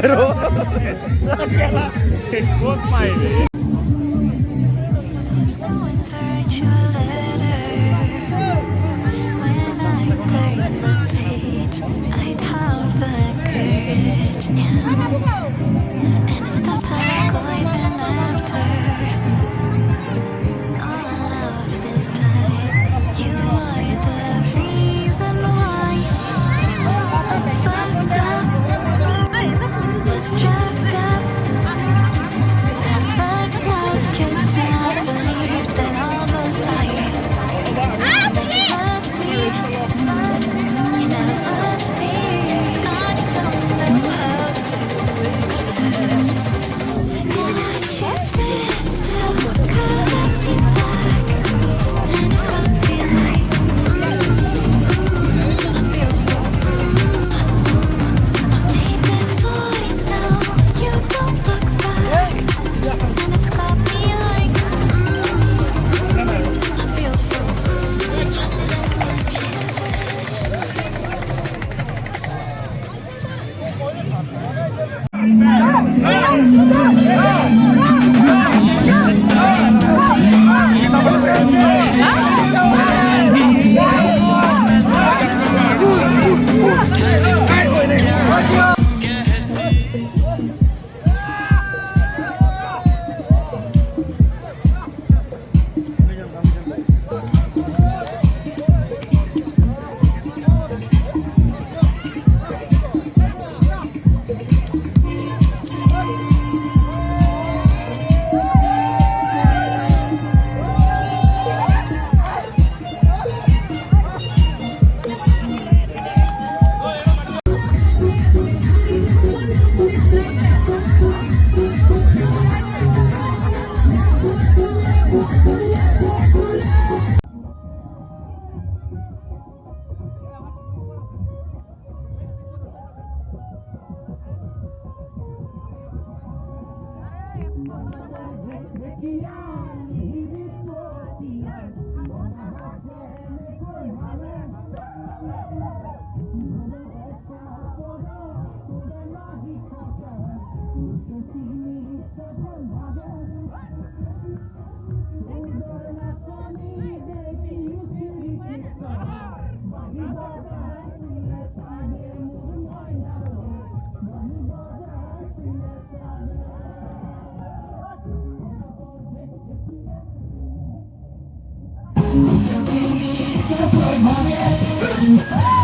Pero che colpa è? was going to write you a letter. When I turned the page, I'd have the courage, yeah. And it's tough to let go even after all of this time. You are the reason why I'm fucked up, was jacked up, and fucked out 'cause I believed in all those lies that you left me. You never left me. I don't know how to accept. And I just it still covers me back, and it's got me like I feel so. Hate this boy now. You don't look back, and it's got me like I feel so. Let's achieve it.